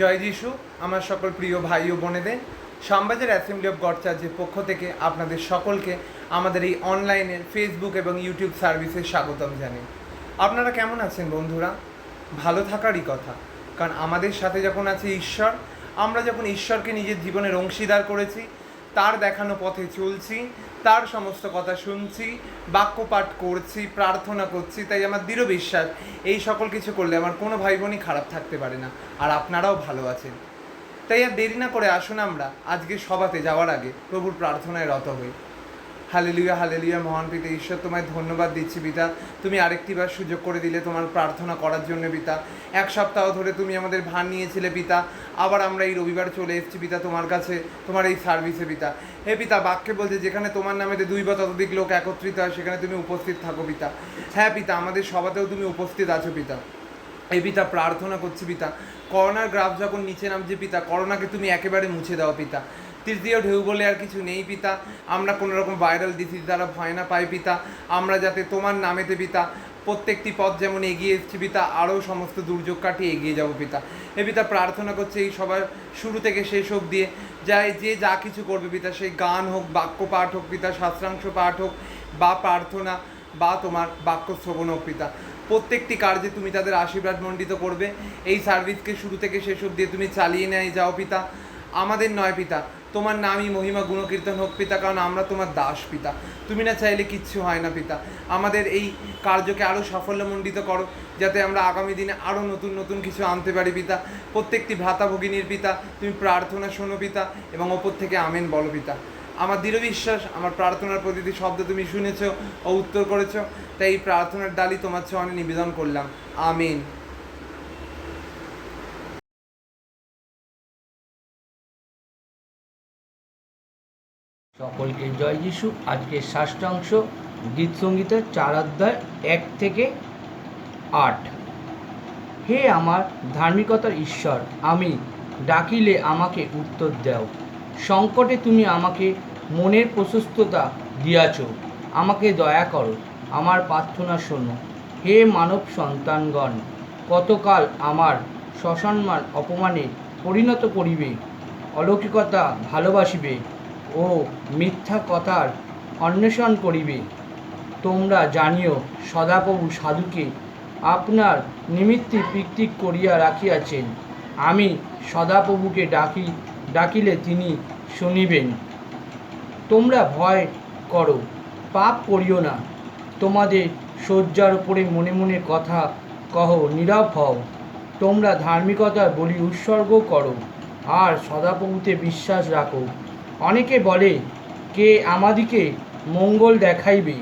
জয় যিশু। আমার সকল প্রিয় ভাই ও বোনেদের শ্যামবাজার অ্যাসেম্বলি অফ গড চার্চের পক্ষ থেকে আপনাদের সকলকে আমাদের এই অনলাইনের ফেসবুক এবং ইউটিউব সার্ভিসে স্বাগতম জানাই। আপনারা কেমন আছেন বন্ধুরা? ভালো থাকারই কথা, কারণ আমাদের সাথে যখন আছে ঈশ্বর, আমরা যখন ঈশ্বরকে নিজের জীবনের অংশীদার করেছি, তার দেখানো পথে চলছি, তার সমস্ত কথা শুনছি, বাক্য পাঠ করছি, প্রার্থনা করছি, তাই আমার দৃঢ় বিশ্বাস এই সকল কিছু করলে আমার কোনো ভাই বোনই খারাপ থাকতে পারে না, আর আপনারাও ভালো আছেন। তাই আর দেরি না করে আসুন আমরা আজকে সভাতে যাওয়ার আগে প্রভুর প্রার্থনায় রত হই। Hallelujah hallelujah. মহান পিতা ঈশ্বর, তোমায় ধন্যবাদ দিচ্ছি পিতা, তুমি আরেকটিবার সুযোগ করে দিলে তোমার প্রার্থনা করার জন্য পিতা। এক সপ্তাহ ধরে তুমি আমাদের ভার নিয়েছিলে পিতা, আবার আমরা এই রবিবার চলে এসেছি পিতা তোমার কাছে, তোমার এই সার্ভিসে পিতা। হে পিতা, বাক্যে বলছে যেখানে তোমার নামেতে 2 বা ততোধিক লোক একত্রিত হয় সেখানে তুমি উপস্থিত থাকো পিতা। হ্যাঁ পিতা, আমাদের সভাতেও তুমি উপস্থিত আছো পিতা। এই পিতা প্রার্থনা করছি পিতা, করোনার গ্রাফ যখন নিচে নামছে পিতা, করোনাকে তুমি একেবারে মুছে দাও পিতা। তৃতীয় ঢেউ বলে আর কিছু নেই পিতা, আমরা কোনো রকম ভাইরাল ডিজিজ দ্বারা ভয় না পাই পিতা। আমরা যাতে তোমার নামেতে পিতা প্রত্যেকটি পথ যেমন এগিয়ে এসেছি পিতা, আরও সমস্ত দুর্যোগ কাটিয়ে এগিয়ে যাব পিতা। এ পিতা প্রার্থনা করছে এই সবার শুরু থেকে শেষ হোক দিয়ে যে যা কিছু করবে পিতা, সেই গান হোক, বাক্য পাঠ হোক পিতা, শাস্ত্রাংশ পাঠ হোক, বা প্রার্থনা, বা তোমার বাক্য শ্রবণ হোক পিতা, প্রত্যেকটি কার্যে তুমি তাদের আশীর্বাদ মণ্ডিত করবে। এই সার্ভিসকে শুরু থেকে শেষ অবধি তুমি চালিয়ে নিয়ে যাও পিতা। আমাদের নয় পিতা, তোমার নামই মহিমা গুণকীর্তন হোক পিতা, কারণ আমরা তোমার দাস পিতা। তুমি না চাইলে কিচ্ছু হয় না পিতা। আমাদের এই কার্যকে আরও সাফল্যমণ্ডিত করো, যাতে আমরা আগামী দিনে আরও নতুন নতুন কিছু আনতে পারি পিতা। প্রত্যেকটি ভ্রাতা ভগিনীর পিতা তুমি প্রার্থনা শোনো পিতা, এবং ওপর থেকে আমেন বলো পিতা। আমার দৃঢ় বিশ্বাস আমার প্রার্থনার প্রতিটি শব্দ তুমি শুনেছ ও উত্তর করেছ, তাই এই প্রার্থনার ডালি তোমার চরণে নিবেদন করলাম। আমিন। সকলকে জয় যিশু। আজকে ষষ্ঠাংশ গীত সঙ্গীতের 4 অধ্যায় 1 থেকে 8। হে আমার ধার্মিকতার ঈশ্বর, আমি ডাকিলে আমাকে উত্তর দাও। সংকটে তুমি আমাকে মনের প্রশস্ততা দিয়াছ। আমাকে দয়া করো, আমার প্রার্থনা শোনো। হে মানব সন্তানগণ, কতকাল আমার সসম্মান অপমানে পরিণত করিবে? অলৌকিকতা ভালোবাসিবে ও মিথ্যা কথার অন্বেষণ করিবে? তোমরা জানিও সদাপ্রভু সাধুকে আপনার নিমিত্তে পিকটিক করিয়া রাখিয়াছেন। আমি সদাপ্রভুকে ডাকিলে তিনি শুনিবেন। তোমরা ভয় করো, পাপ করিও না। তোমাদের শয্যার উপরে মনে মনে কথা কহ, নীরব হও। তোমরা ধার্মিকতার বলি উৎসর্গ করো, আর সদাপ্রভুতে বিশ্বাস রাখো। অনেকে বলে, কে আমাদিকে মঙ্গল দেখাইবে?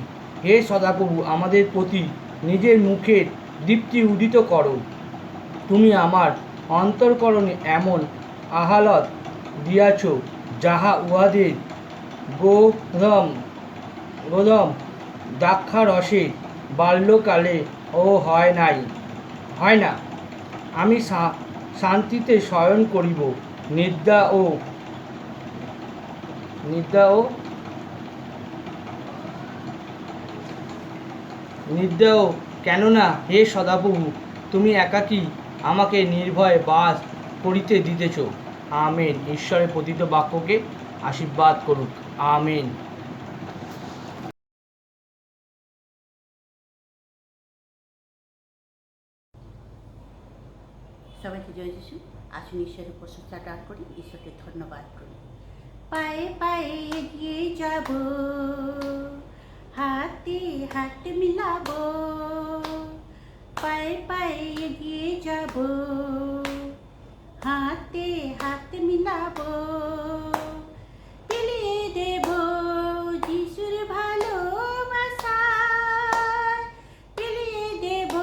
হে সদাপ্রভু, আমাদের প্রতি নিজের মুখের দীপ্তি উদিত করো। তুমি আমার অন্তঃকরণে এমন আহ্লাদ দিয়াছ, যাহা উহাদের গোধম দ্রাক্ষারসে বাল্যকালে ও হয় না। আমি শান্তিতে শয়ন করিব, নিদ্রাও কেননা হে সদাপ্রভু, তুমি একাকী আমাকে নির্ভয়ে বাস করিতে দিতেছ। আমেন। ঈশ্বরের প্রতিটি বাক্যকে আশীর্বাদ করুক। আমেন। সবাইকে জয় যিশু। আসুন ঈশ্বরের প্রশংসা গান করি, ঈশ্বরকে ধন্যবাদ করি। পায়ে পায়ে এগিয়ে যাব, হাতে হাত মিলাবো। পায়ে পায়ে এগিয়ে যাব, হাতে হাত মিলাবো। বিলিয়ে দেব যিশুর ভালোবাসায়, বিলিয়ে দেব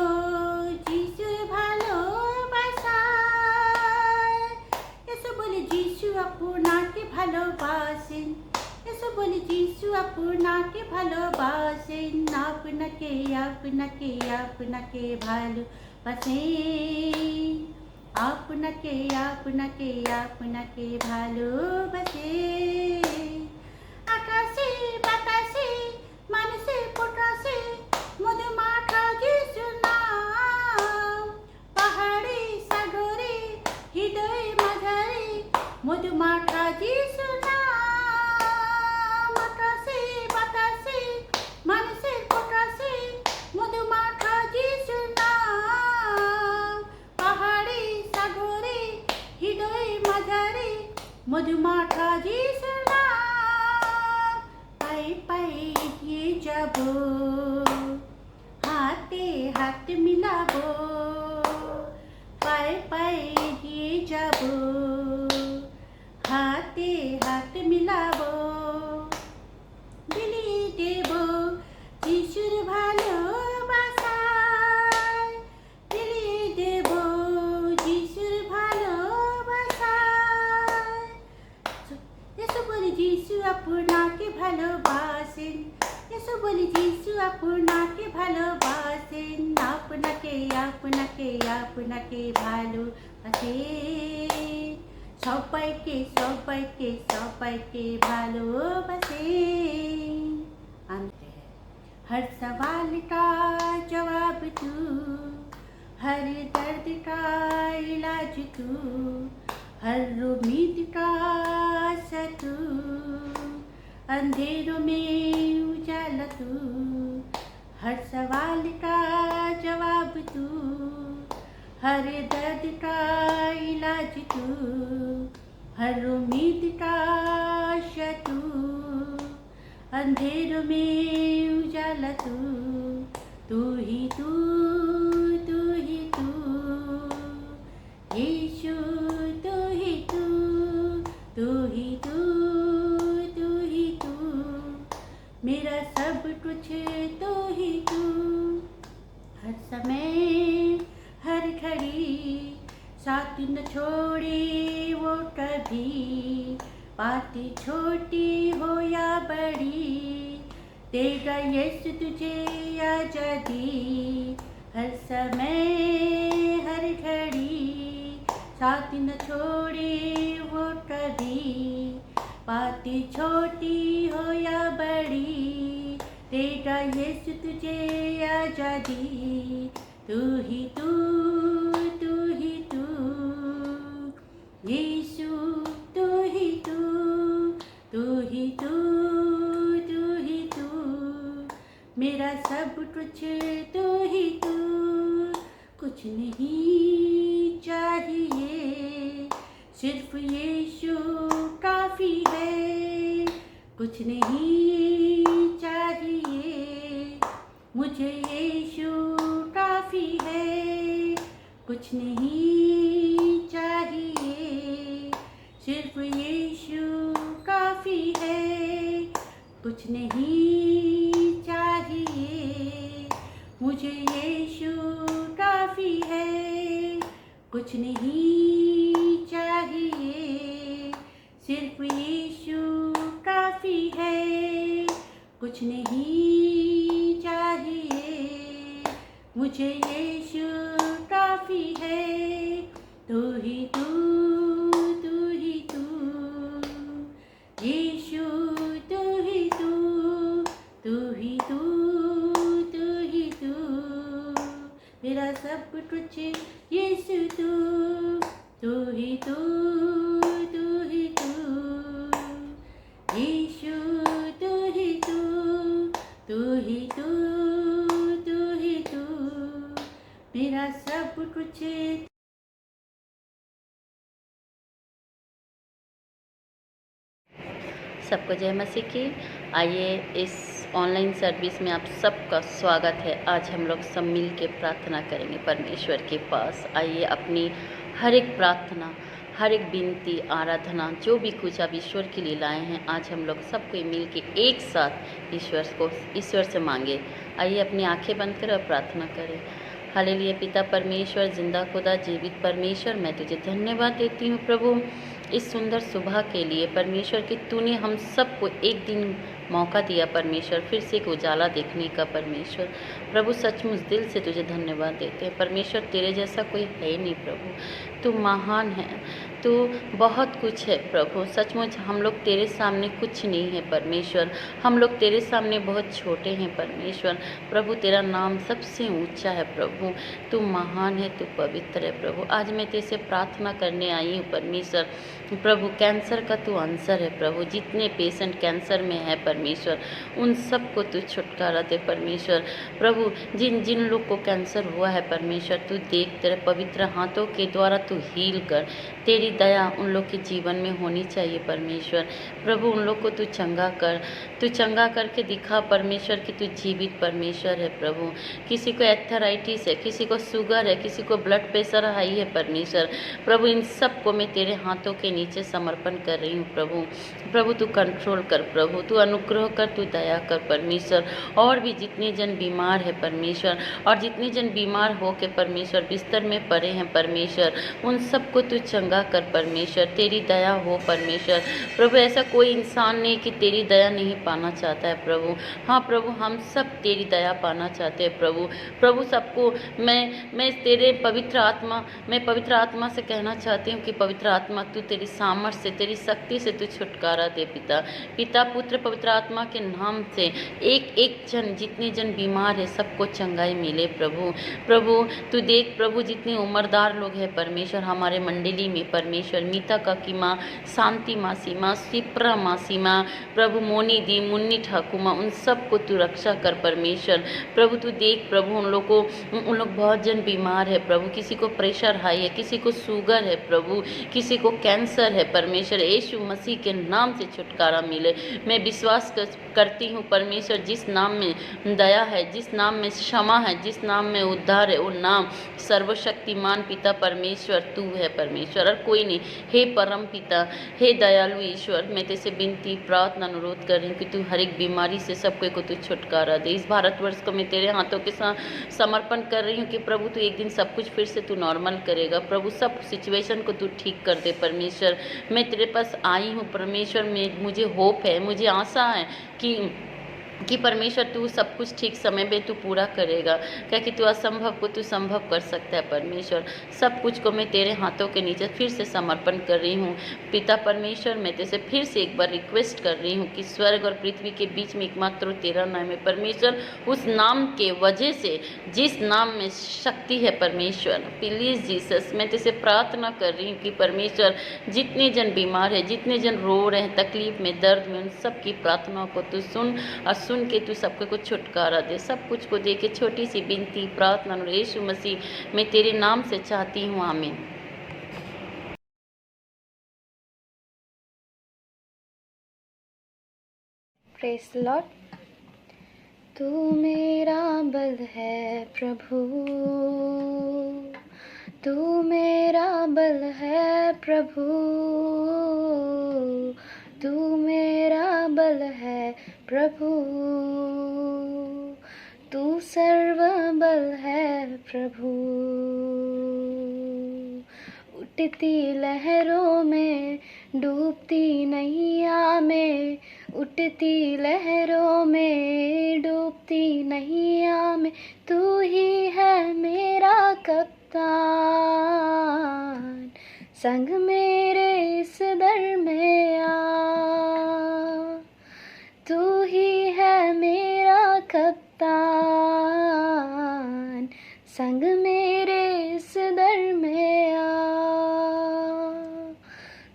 যিশুর ভালোবাসায়। এসো বলি যিশু আপনাকে ভালোবাসেন, এসো বলি যিশু আপনাকে ভালোবাসেন। আপনাকে আপনাকে আপনাকে ভালোবাসেন, আপনাকে আপনাকে আপনাকে ভালোবাসেন। আকাশে বাতাসে মানুষের পটাশে মধুমাখা যিশুর নাম, পাহাড়ে সাগরে হৃদয়ে जाबो, हाथे हाथ मिलाबो, पाए पाए एगिए जाबो, हाथे हाथ मिलाबो, বিলিয়ে দেব যিশুর ভালোবাসায়, বিলিয়ে দেব যিশুর ভালোবাসায়। এসো বলি যিশু আপনাকে ভালোবাসেন, এসো বলি যিশু আপনাকে ভালোবাসেন, আপনাকে আপনাকে আপনাকে ভালোবাসেন, সবাইকে সবাইকে সবাইকে ভালোবাসেন। आते हैं हर सवाल का जवाब तू, हर दर्द का इलाज तू, हर उम्मीद का आशा तू, अंधेरों में उजाला तू, हर सवाल का जवाब तू, हर दर्द का इलाज तू, हर उम्मीद का आशा तू, अंधेरों में उजाला तू, तू ही तू, तू ही तू, यीशु तू ही तू, तू ही तू, तू ही तू, मेरा सब कुछ तू ही तू, हर समय हर घड़ी साथ न छोड़े वो कभी, बात छोटी हो या बड़ी, देगा यीशु तुझे आजादी, हर समय हर घड़ी साथ न छोड़े वो कभी, बात छोटी हो या बड़ी, देगा यीशु तुझे आजादी, तू ही तू, तू ही तू, यीशु तू ही तू, तू ही तू, तू ही तू, मेरा सब कुछ तू ही तू, कुछ नहीं चाहिए सिर्फ यीशु काफी है, कुछ नहीं चाहिए मुझे यीशु काफी है, कुछ नहीं चाहिए सिर्फ यीशु काफी है, कुछ नहीं चाहिए मुझे यीशु काफी है, कुछ नहीं चाहिए सिर्फ यीशु काफी है, कुछ नहीं चाहिए मुझे यीशु काफी है, तू ही तू, तू ही तू, यीशु तू ही तू, तू ही तू, तू ही तू, मेरा सब कुछ यीशु तू, तू ही तू, तू ही तू, यीशु तू ही तू, तू ही तू, तू ही तू, मेरा सब कुछ। सबको जय मसीह की। आइए इस ऑनलाइन सर्विस में आप सबका स्वागत है। आज हम लोग सब मिल के प्रार्थना करेंगे परमेश्वर के पास। आइए अपनी हर एक प्रार्थना, हर एक विनती, आराधना, जो भी कुछ आप ईश्वर के लिए लाए हैं, आज हम लोग सबको मिल के एक साथ ईश्वर से मांगे। आइए अपनी आंखें बंद करें और प्रार्थना करें। हालेलुया। पिता परमेश्वर, जिंदा खुदा, जीवित परमेश्वर, मैं तुझे धन्यवाद देती हूँ प्रभु इस सुंदर सुबह के लिए परमेश्वर कि तूने हम सबको एक दिन मौका दिया परमेश्वर, फिर से एक उजाला देखने का परमेश्वर। प्रभु सचमुच दिल से तुझे धन्यवाद देते हैं परमेश्वर। तेरे जैसा कोई है नहीं प्रभु, तू महान है, तू बहुत कुछ है प्रभु। सचमुच हम लोग तेरे सामने कुछ नहीं है परमेश्वर, हम लोग तेरे सामने बहुत छोटे हैं परमेश्वर। प्रभु तेरा नाम सबसे ऊंचा है प्रभु, तू महान है, तू पवित्र है प्रभु। आज मैं तेरे से प्रार्थना करने आई हूँ परमेश्वर। प्रभु कैंसर का तू आंसर है प्रभु, जितने पेशेंट कैंसर में है परमेश्वर उन सबको तू छुटकारा दे परमेश्वर। प्रभु प्रभु जिन जिन लोग को कैंसर हुआ है परमेश्वर, तू देख, तेरे पवित्र हाथों के द्वारा तू हील कर। तेरी दया उन लोग के जीवन में होनी चाहिए परमेश्वर। प्रभु उन लोग को तू चंगा कर, तू चंगा करके दिखा परमेश्वर कि तू जीवित परमेश्वर है प्रभु। किसी को एथराइटिस है, किसी को शुगर है, किसी को ब्लड प्रेशर हाई है परमेश्वर। प्रभु इन सब को मैं तेरे हाथों के नीचे समर्पण कर रही हूँ प्रभु। प्रभु तू कंट्रोल कर प्रभु, तू अनुग्रह कर, तू दया कर परमेश्वर। और भी जितने जन बीमार है परमेश्वर, और जितने जन बीमार हो के परमेश्वर बिस्तर में पड़े हैं परमेश्वर, उन सबको तू चंगा कर परमेश्वर। तेरी दया हो परमेश्वर। प्रभु ऐसा कोई इंसान नहीं कि तेरी दया नहीं पाना चाहता है प्रभु। हाँ प्रभु, हम सब तेरी दया पाना चाहते हैं प्रभु। प्रभु सबको मैं तेरे पवित्र आत्मा से कहना चाहती हूँ कि पवित्र आत्मा तू तेरी सामर्थ्य से, तेरी शक्ति से तू छुटकारा दे पिता पुत्र पवित्र आत्मा के नाम से। एक एक जन, जितने जन बीमार है सबको चंगाई मिले प्रभु। तू देख प्रभु, जितने उम्रदार लोग हैं परमेश्वर हमारे मंडली में परमेश्वर, मीता काकी माँ, शांति मासी माँ, सिप्रा मासी माँ, प्रभु मोनी दी, मुन्नी ठाकुमा, उन सबको तू रक्षा कर परमेश्वर। प्रभु तू देख प्रभु, उन लोग बहुत जन बीमार है प्रभु। किसी को प्रेशर हाई है, किसी को शुगर है प्रभु, किसी को कैंसर है परमेश्वर। यीशु मसीह के नाम से छुटकारा मिले। मैं विश्वास करती हूँ परमेश्वर, जिस नाम में दया है, जिस नाम में क्षमा है, जिस नाम में उद्धार है, वो नाम सर्वशक्तिमान पिता परमेश्वर तू है परमेश्वर, और कोई नहीं। हे परम पिता, हे दयालु ईश्वर, मैं तेरे विनती प्रार्थना अनुरोध कर रही हूँ कि तू हर एक बीमारी से सबको को तू छुटकारा दे। इस भारतवर्ष को मैं तेरे हाथों के साथ समर्पण कर रही हूँ कि प्रभु तू एक दिन सब कुछ फिर से तू नॉर्मल करेगा प्रभु। सब सिचुएशन को तू ठीक कर दे परमेश्वर। मैं तेरे पास आई हूँ परमेश्वर, में मुझे होप है, मुझे आशा है कि परमेश्वर तू सब कुछ ठीक समय में तू पूरा करेगा, क्या कि तू असंभव को तू संभव कर सकता है परमेश्वर। सब कुछ को मैं तेरे हाथों के नीचे फिर से समर्पण कर रही हूँ पिता परमेश्वर। मैं तेरे फिर से एक बार रिक्वेस्ट कर रही हूँ कि स्वर्ग और पृथ्वी के बीच में एकमात्र तेरा नाम है परमेश्वर। उस नाम के वजह से, जिस नाम में शक्ति है परमेश्वर, प्लीज़ जीसस, मैं तेरे प्रार्थना कर रही हूँ कि परमेश्वर जितने जन बीमार है, जितने जन रो रहे हैं तकलीफ में, दर्द में, उन सब की प्रार्थनाओं को तू सुन के तू सबको कुछ छुटकारा दे। सब कुछ को दे के छोटी सी विनती प्रार्थना यीशु मसीह मैं तेरे नाम से चाहती हूँ, आमीन। Press Lord. तू मेरा बल है प्रभु, तू मेरा बल है प्रभु, तू मेरा बल है प्रभु, तू सर्व बल है प्रभु। उठती लहरों में, डूबती नैया में, उठती लहरों में, डूबती नैया में, तू ही है मेरा कप्तान। संग मेरे इस दर में आ, तू ही है मेरा कप्तान। संग मेरे इस दर में आ,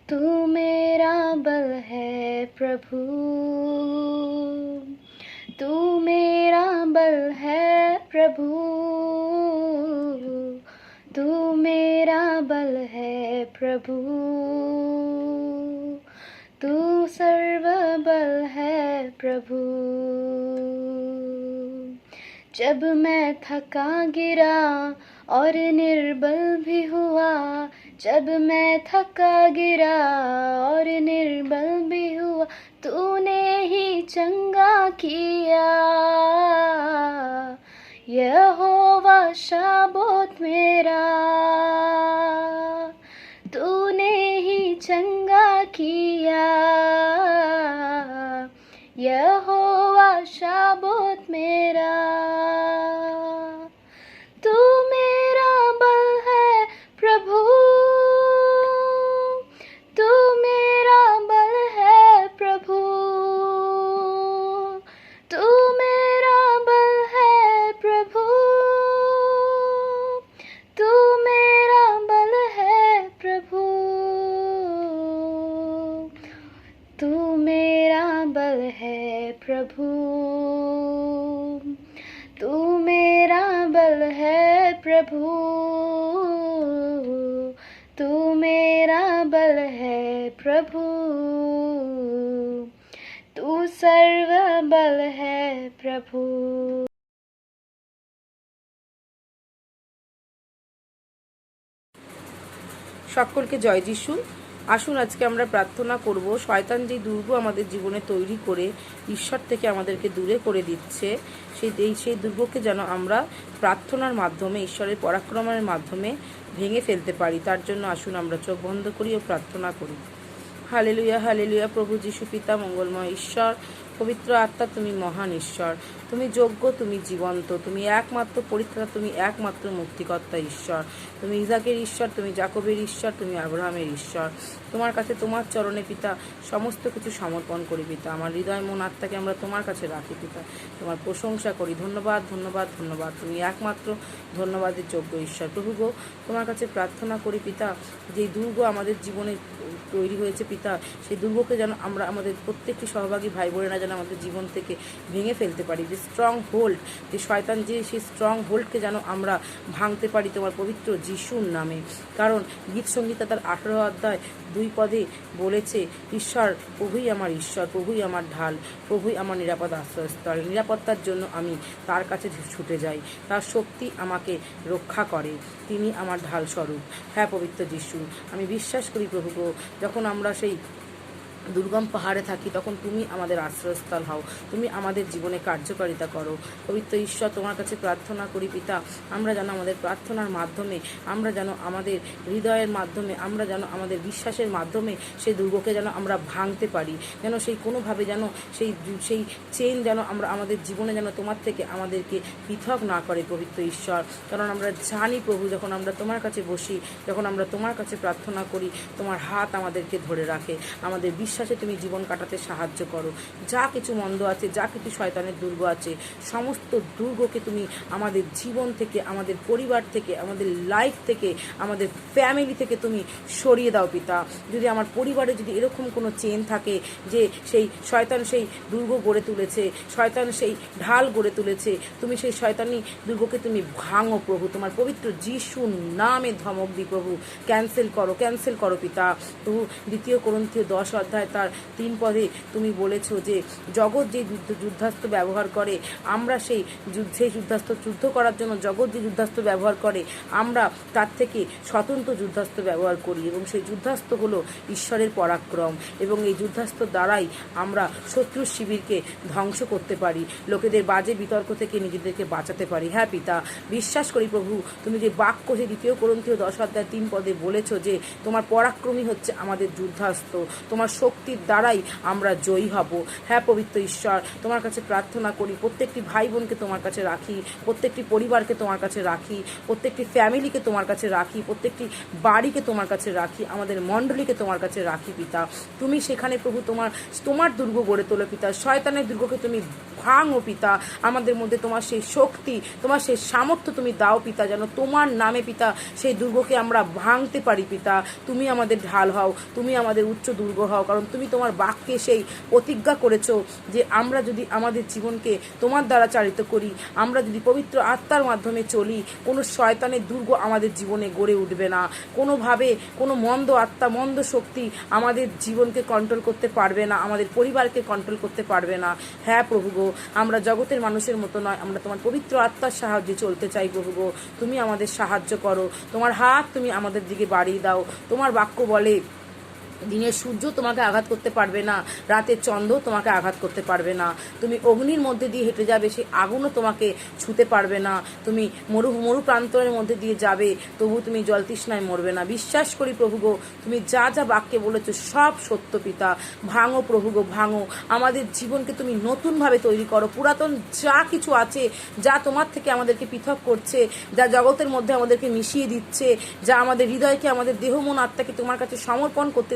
तू मेरा बल है प्रभु, तू मेरा बल है प्रभु, तू मेरा बल है प्रभु, तू सर्व बल है प्रभु। जब मैं थका गिरा और निर्बल भी हुआ, जब मैं थका गिरा और निर्बल भी हुआ, तूने ही चंगा किया। यहोवा शाबोत मेरा, तूने ही चंगा किया। यहोवा शाबोत मेरा, तू मेरा बल है प्रभु, तू मेरा बल है प्रभु, तू मेरा बल है प्रभु, तू मेरा बल है प्रभु, तू मेरा बल है प्रभु, तू बल है प्रभु, तू मेरा बल है प्रभु, तू सर्व बल है प्रभु। সকলকে জয় যিশু। আসুন আজকে আমরা প্রার্থনা করব, শয়তান যে দুর্গ আমাদের জীবনে তৈরি করে ঈশ্বর থেকে আমাদেরকে দূরে করে দিচ্ছে, সেই দুর্গকে যেন আমরা প্রার্থনার মাধ্যমে, ঈশ্বরের পরাক্রমের মাধ্যমে ভেঙে ফেলতে পারি। তার জন্য আসুন আমরা চোখ বন্ধ করি ও প্রার্থনা করি। Hallelujah, hallelujah. প্রভু যিশু পিতা, মঙ্গলময় ঈশ্বর, পবিত্র আত্মা, তুমি মহান ঈশ্বর, তুমি যোগ্য, তুমি জীবন্ত, তুমি একমাত্র পরিত্রাতা, তুমি একমাত্র মুক্তিকর্তা ঈশ্বর, তুমি ইসাকের ঈশ্বর, তুমি জাকবের ঈশ্বর, তুমি আব্রাহামের ঈশ্বর। তোমার কাছে, তোমার চরণে পিতা সমস্ত কিছু সমর্পণ করি পিতা। আমার হৃদয়, মন, আত্মাকে আমরা তোমার কাছে রাখি পিতা। তোমার প্রশংসা করি। ধন্যবাদ, ধন্যবাদ, ধন্যবাদ। তুমি একমাত্র ধন্যবাদের যোগ্য ঈশ্বর। প্রভু গো, তোমার কাছে প্রার্থনা করি পিতা, যে দুর্গ আমাদের জীবনে তৈরি হয়েছে পিতা, সেই দুর্গকে যেন আমরা আমাদের প্রত্যেকটি সহভাগী ভাই বোনেরা যেন আমাদের জীবন থেকে ভেঙে ফেলতে পারি। যে স্ট্রং হোল্ড, যে শয়তান, যে সেই স্ট্রং হোল্ডকে যেন আমরা ভাঙতে পারি তোমার পবিত্র যিশুর নামে। কারণ গীত সংহিতা তার 18 অধ্যায় 2 পদে বলেছে, ঈশ্বর, প্রভুই আমার ঈশ্বর, প্রভুই আমার ঢাল, প্রভুই আমার নিরাপদ আশ্রয়স্থল। নিরাপত্তার জন্য আমি তার কাছে ছুটে যাই, তার শক্তি আমাকে রক্ষা করে, তিনি আমার ঢাল স্বরূপ। হ্যাঁ পবিত্র যিশু, আমি বিশ্বাস করি প্রভু গো, যখন আমরা সেই দুর্গম পাহাড়ে থাকি তখন তুমি আমাদের আশ্রয়স্থল হও, তুমি আমাদের জীবনে কার্যকারিতা করো। পবিত্র ঈশ্বর, তোমার কাছে প্রার্থনা করি পিতা, আমরা যেন আমাদের প্রার্থনার মাধ্যমে, আমরা যেন আমাদের হৃদয়ের মাধ্যমে, আমরা যেন আমাদের বিশ্বাসের মাধ্যমে সেই দুর্গকে যেন আমরা ভাঙতে পারি, যেন সেই কোনোভাবে যেন সেই চেইন যেন আমরা আমাদের জীবনে যেন তোমার থেকে আমাদেরকে পৃথক না করে পবিত্র ঈশ্বর। কারণ আমরা জানি প্রভু, যখন আমরা তোমার কাছে বসি, যখন আমরা তোমার কাছে প্রার্থনা করি, তোমার হাত আমাদেরকে ধরে রাখে, আমাদের বিশ্বাসে তুমি জীবন কাটাতে সাহায্য করো। যা কিছু মন্দ আছে, যা কিছু শয়তানের দুর্গ আছে, সমস্ত দুর্গকে তুমি আমাদের জীবন থেকে, আমাদের পরিবার থেকে, আমাদের লাইফ থেকে, আমাদের ফ্যামিলি থেকে তুমি সরিয়ে দাও পিতা। যদি আমার পরিবারে যদি এরকম কোনো চেন থাকে যে সেই শয়তান সেই দুর্গ গড়ে তুলেছে, শয়তান সেই ঢাল গড়ে তুলেছে, তুমি সেই শয়তানি দুর্গকে তুমি ভাঙো প্রভু, তোমার পবিত্র যিশুর নামে ধমক দি প্রভু, ক্যান্সেল করো পিতা। প্রভু 2 কোরিন্থীয় 10 অধ্যায় তার 3 পদে তুমি বলেছো যে জগৎ যে যুদ্ধাস্ত্র ব্যবহার করে, আমরা সেই যুদ্ধাস্ত্র যুদ্ধ করার জন্য জগৎ যে যুদ্ধাস্ত্র ব্যবহার করে, আমরা তার থেকে স্বতন্ত্র যুদ্ধাস্ত্র ব্যবহার করি, এবং সেই যুদ্ধাস্ত্র হলো ঈশ্বরের পরাক্রম, এবং এই যুদ্ধাস্ত্র দ্বারাই আমরা শত্রুর শিবিরকে ধ্বংস করতে পারি, লোকেদের বাজে বিতর্ক থেকে নিজেদেরকে বাঁচাতে পারি। হ্যাঁ পিতা, বিশ্বাস করি প্রভু, তুমি যে বাক্য যে 2 কোরিন্থীয় 10 অধ্যায় 3 পদে বলেছো যে তোমার পরাক্রমই হচ্ছে আমাদের যুদ্ধাস্ত্র, তোমার শক্তির দ্বারাই আমরা জয়ী হব। হ্যাঁ পবিত্র ঈশ্বর, তোমার কাছে প্রার্থনা করি, প্রত্যেকটি ভাই বোনকে তোমার কাছে রাখি, প্রত্যেকটি পরিবারকে তোমার কাছে রাখি, প্রত্যেকটি ফ্যামিলিকে তোমার কাছে রাখি, প্রত্যেকটি বাড়িকে তোমার কাছে রাখি, আমাদের মণ্ডলীকে তোমার কাছে রাখি পিতা। তুমি সেখানে প্রভু তোমার দুর্গ গড়ে তোলো পিতা, শয়তানের দুর্গকে তুমি ভাঙো পিতা, আমাদের মধ্যে তোমার সেই শক্তি, তোমার সেই সামর্থ্য তুমি দাও পিতা, যেন তোমার নামে পিতা সেই দুর্গকে আমরা ভাঙতে পারি পিতা। তুমি আমাদের ঢাল হও, তুমি আমাদের উচ্চ দুর্গ হও, কারণ তুমি তোমার বাক্যে সেই প্রতিজ্ঞা করেছো যে আমরা যদি আমাদের জীবনকে তোমার দ্বারা চালিত করি, আমরা যদি পবিত্র আত্মার মাধ্যমে চলি, কোনো শয়তানের দুর্গ আমাদের জীবনে গড়ে উঠবে না, কোনোভাবে কোনো মন্দ আত্মা, মন্দ শক্তি আমাদের জীবনকে কন্ট্রোল করতে পারবে না, আমাদের পরিবারকে কন্ট্রোল করতে পারবে না। হ্যাঁ প্রভু গো, আমরা জগতের মানুষের মতো নয়, আমরা তোমার পবিত্র আত্মার সাহায্যে চলতে চাই প্রভু গো, তুমি আমাদের সাহায্য করো, তোমার হাত তুমি আমাদের দিকে বাড়িয়ে দাও। তোমার বাক্য বলে দিনের সূর্য তোমাকে আঘাত করতে পারবে না, রাতের চন্দ্র তোমাকে আঘাত করতে পারবে না, তুমি অগ্নির মধ্যে দিয়ে হেঁটে যাবে, সেই আগুনও তোমাকে ছুঁতে পারবে না, তুমি মরু প্রান্তরের মধ্যে দিয়ে যাবে, তবু তুমি জল তৃষ্ণায় মরবে না। বিশ্বাস করি প্রভু গো, তুমি যা যা বাক্যে বলেছো সব সত্য পিতা। ভাঙো প্রভু গো, ভাঙো আমাদের জীবনকে, তুমি নতুনভাবে তৈরি করো। পুরাতন যা কিছু আছে, যা তোমার থেকে আমাদেরকে পৃথক করছে, যা জগতের মধ্যে আমাদেরকে মিশিয়ে দিচ্ছে, যা আমাদের হৃদয়কে, আমাদের দেহ মন আত্মাকে তোমার কাছে সমর্পণ করতে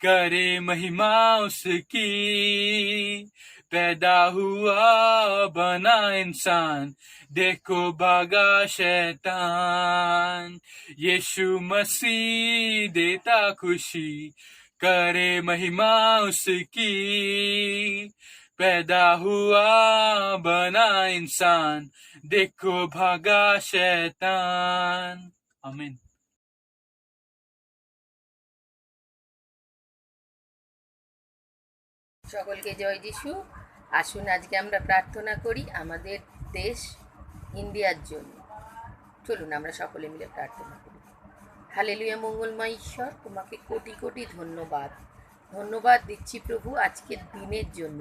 करे महिमा उसकी, पैदा हुआ बना इंसान, देखो भागा शैतान। यीशु मसीह देता खुशी, करे महिमा उसकी, पैदा हुआ बना इंसान, देखो भागा शैतान। आमीन। সকলকে জয় যিশু। আসুন আজকে আমরা প্রার্থনা করি আমাদের দেশ ইন্ডিয়ার জন্য। চলুন আমরা সকলে মিলে প্রার্থনা করি। হালেলুয়া, মঙ্গলময় ঈশ্বর, তোমাকে কোটি কোটি ধন্যবাদ। ধন্যবাদ দিচ্ছি প্রভু আজকের দিনের জন্য,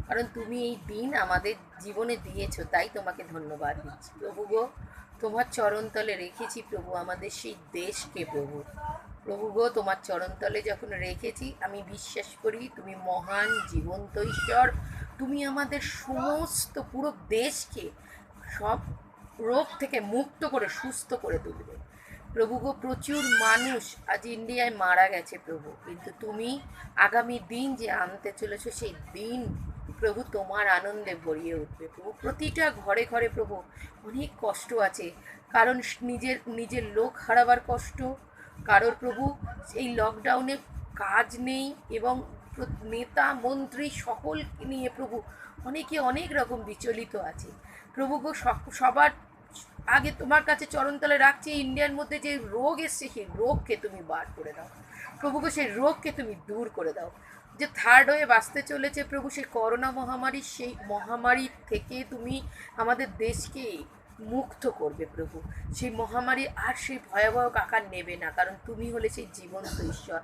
কারণ তুমি এই দিন আমাদের জীবনে দিয়েছো, তাই তোমাকে ধন্যবাদ দিচ্ছি প্রভু গো। তোমার চরণতলে রেখেছি প্রভু আমাদের সেই দেশকে প্রভু। প্রভু গো, তোমার চরণতলে যখন রেখেছি আমি বিশ্বাস করি তুমি মহান জীবন্ত ঈশ্বর। তুমি আমাদের সমস্ত পুরো দেশকে সব রোগ থেকে মুক্ত করে সুস্থ করে তুলবে প্রভু গো। প্রচুর মানুষ আজ ইন্ডিয়ায় মারা গেছে প্রভু, কিন্তু তুমি আগামী দিন যে আনতে চলেছো সেই দিন প্রভু তোমার আনন্দে ভরিয়ে উঠবে প্রভু। প্রতিটা ঘরে ঘরে প্রভু অনেক কষ্ট আছে, কারণ নিজের লোক হারাবার কষ্ট, কারোর প্রভু এই লকডাউনে কাজ নেই, এবং নেতা মন্ত্রী সকল নিয়ে প্রভু অনেকে অনেক রকম বিচলিত আছে প্রভু গো। সবার আগে তোমার কাছে চরণতলে রাখছি, ইন্ডিয়ার মধ্যে যে রোগ এসছে সেই রোগকে তুমি বার করে দাও প্রভু গো, সেই রোগকে তুমি দূর করে দাও। যে থার্ড ওয়েভ আসতে চলেছে প্রভু, সেই করোনা মহামারী, সেই মহামারী থেকে তুমি আমাদের দেশকে মুক্ত করবে প্রভু। সেই মহামারী আর সেই ভয়াবহ আকার নেবে না, কারণ তুমি হলে সেই জীবন্ত ঈশ্বর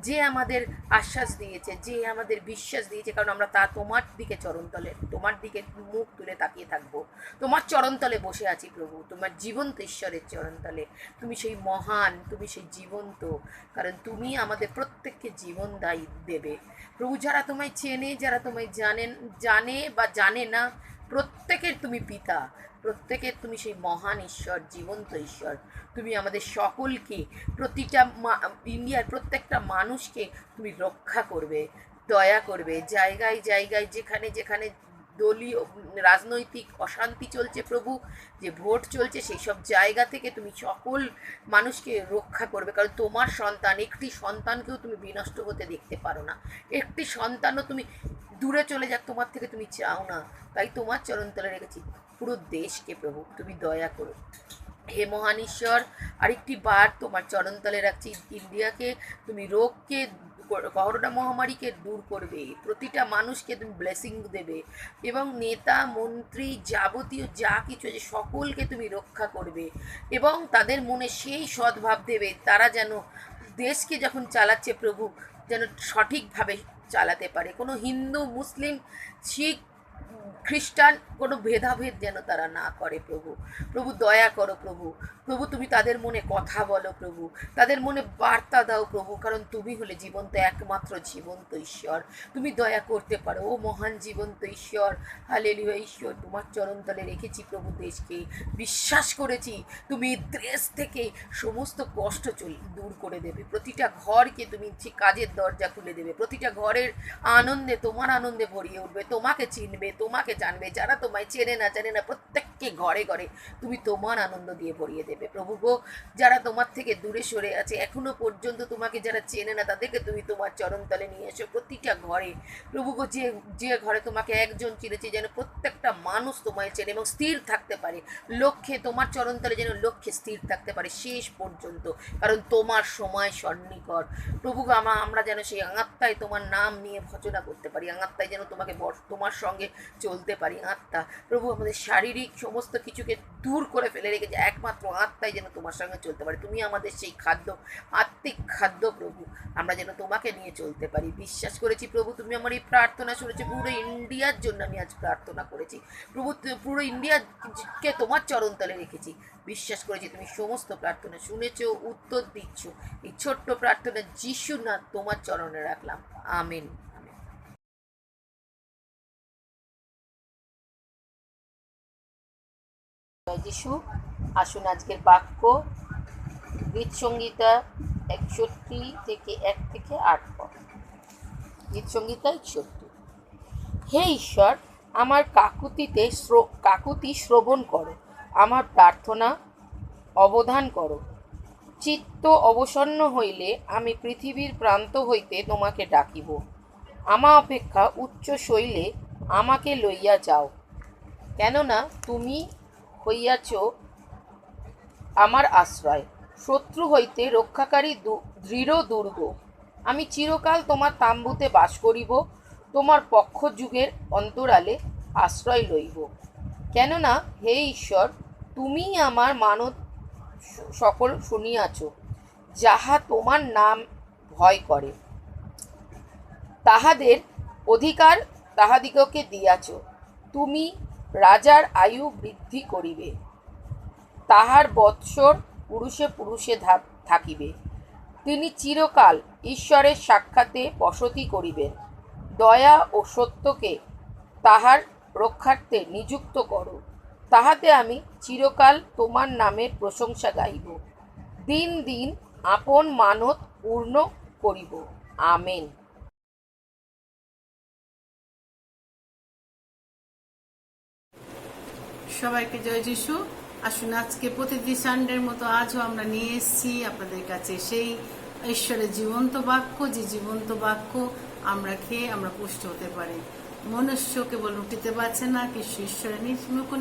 যে আমাদের আশ্বাস দিয়েছে, যে আমাদের বিশ্বাস দিয়েছে, কারণ আমরা তা তোমার দিকে চরণতলে, তোমার দিকে মুখ তুলে তাকিয়ে থাকবো, তোমার চরণতলে বসে আছি প্রভু, তোমার জীবন্ত ঈশ্বরের চরণতলে। তুমি সেই মহান, তুমি সেই জীবন্ত, কারণ তুমি আমাদের প্রত্যেককে জীবন দেবে প্রভু। যারা তোমায় চেনে, যারা তোমায় জানে বা জানে না, প্রত্যেকের তুমি পিতা, প্রত্যেকের তুমি সেই মহান ঈশ্বর, জীবন্ত ঈশ্বর। তুমি আমাদের সকলকে, প্রতিটা ইন্ডিয়ার প্রত্যেকটা মানুষকে তুমি রক্ষা করবে, দয়া করবে। জায়গায় জায়গায় যেখানে যেখানে দলীয় রাজনৈতিক অশান্তি চলছে প্রভু, যে ভোট চলছে, সেই সব জায়গা থেকে তুমি সকল মানুষকে রক্ষা করবে, কারণ তোমার সন্তান, একটি সন্তানকেও তুমি বিনষ্ট হতে দেখতে পারো না, একটি সন্তানও তুমি দূরে চলে যাক তোমার থেকে তুমি চাও না, তাই তোমার চরণতলে রেখেছি পুরো দেশকে প্রভু, তুমি দয়া করো। হে মহান ঈশ্বর, আরেকটি বার তোমার চরণতলে রাখছি ইন্ডিয়াকে, তুমি রোগকে, করোনা মহামারীকে দূর করবে, প্রতিটা মানুষকে তুমি ব্লেসিং দেবে, এবং নেতা মন্ত্রী যাবতীয় যা কিছু আছে সকলকে তুমি রক্ষা করবে, এবং তাদের মনে সেই সদ্ভাব দেবে, তারা যেন দেশকে যখন চালাচ্ছে প্রভু যেন সঠিকভাবে চালাতে পারে। কোনো হিন্দু, মুসলিম, শিখ, খ্রিস্টান কোনো ভেদাভেদ যেন তারা না করে প্রভু। প্রভু দয়া করো প্রভু। প্রভু তুমি তাদের মনে কথা বলো প্রভু, তাদের মনে বার্তা দাও প্রভু, কারণ তুমি হলে জীবন্ত, একমাত্র জীবন্ত ঈশ্বর। তুমি দয়া করতে পারো ও মহান জীবন্ত ঈশ্বর। হালেলুয়া ঈশ্বর, তোমার চরণতলে রেখেছি প্রভু দেশকে, বিশ্বাস করেছি তুমি দেশ থেকে সমস্ত কষ্ট দূর করে দেবে, প্রতিটা ঘরকে তুমি কাজের দরজা খুলে দেবে, প্রতিটা ঘরের আনন্দে, তোমার আনন্দে ভরিয়ে উঠবে, তোমাকে চিনবে, তোমাকে জানবে, যারা তোমায় চেনে না প্রত্যেককে ঘরে ঘরে তুমি তোমার আনন্দ দিয়ে ভরিয়ে দেবে প্রভু গো। যারা তোমার থেকে দূরে সরে আছে, এখনো পর্যন্ত তোমাকে যারা চেনে না, তাদেরকে তুমি তোমার চরণতলে নিয়ে এসো প্রতিটা ঘরে প্রভু গো। যে ঘরে তোমাকে একজন চিনেছে, যেন প্রত্যেকটা মানুষ তোমায় চেনে এবং স্থির থাকতে পারে লক্ষ্যে, তোমার চরণতলে যেন লক্ষ্যে স্থির থাকতে পারে শেষ পর্যন্ত, কারণ তোমার সময় সন্নিকট প্রভু গো। আমরা যেন সেই আত্মায় তোমার নাম নিয়ে ভজনা করতে পারি, আত্মায় যেন তোমার সঙ্গে চলতে পারি। আত্মা প্রভু আমাদের শারীরিক সমস্ত কিছুকে দূর করে ফেলে রেখেছে, একমাত্র আত্মায় যেন তোমার সঙ্গে চলতে পারি। তুমি আমাদের সেই খাদ্য, আত্মিক খাদ্য প্রভু, আমরা যেন তোমাকে নিয়ে চলতে পারি। বিশ্বাস করেছি প্রভু তুমি আমার এই প্রার্থনা শুনেছি, পুরো ইন্ডিয়ার জন্য আমি আজ প্রার্থনা করেছি প্রভু, পুরো ইন্ডিয়াকে তোমার চরণতলে রেখেছি। বিশ্বাস করেছি তুমি সমস্ত প্রার্থনা শুনেছো, উত্তর দিচ্ছ। এই ছোট্ট প্রার্থনা যিশু না তোমার চরণে রাখলাম, আমেন। যিশু, আসুন আজকের বাক্য গীত সংগীতা 61 থেকে 1 থেকে 8 পদ। গীত সঙ্গীতা 71। হে ঈশ্বর, আমার কাকুতি শ্রবণ করো, আমার প্রার্থনা অবধান করো। চিত্ত অবসন্ন হইলে আমি পৃথিবীর প্রান্ত হইতে তোমাকে ডাকিব। আমা অপেক্ষা উচ্চ শৈলে আমাকে লইয়া যাও, কেননা তুমি হইয়াছ আমার আশ্রয়, শত্রু হইতে রক্ষাকারী দৃঢ় দুর্গ। আমি চিরকাল তোমার তাম্বুতে বাস করিব, তোমার পক্ষ যুগের অন্তরালে আশ্রয় লইব। কেননা হে ঈশ্বর, তুমি আমার মানত সকল শুনিয়াছ, যাহা তোমার নাম ভয় করে। তাহাদের অধিকার তাহাদিগকে দিয়াছ। তুমি রাজার আয়ু বৃদ্ধি করিবে, তাহার বৎসর পুরুষে পুরুষে থাকিবে। তিনি চিরকাল ঈশ্বরের সাক্ষাতে বসতি করিবেন। দয়া ও সত্যকে তাহার রক্ষার্থে নিযুক্ত করো, তাহাতে আমি চিরকাল তোমার নামের প্রশংসা গাইব, দিন দিন আপন মানত পূর্ণ করিব। আমেন। সবাইকে জয় যিশু। আসুন আজকে প্রতিদিন সানডের মতো আজও আমরা নিয়ে এসেছি আপনাদের কাছে সেই ঈশ্বরের জীবন্ত বাক্য, যে জীবন্ত বাক্য আমরা খেয়ে আমরা পুষ্ট হতে পারি। মনুষ্য কেবল রুটিতে বাঁচে না, কিছু ঈশ্বরের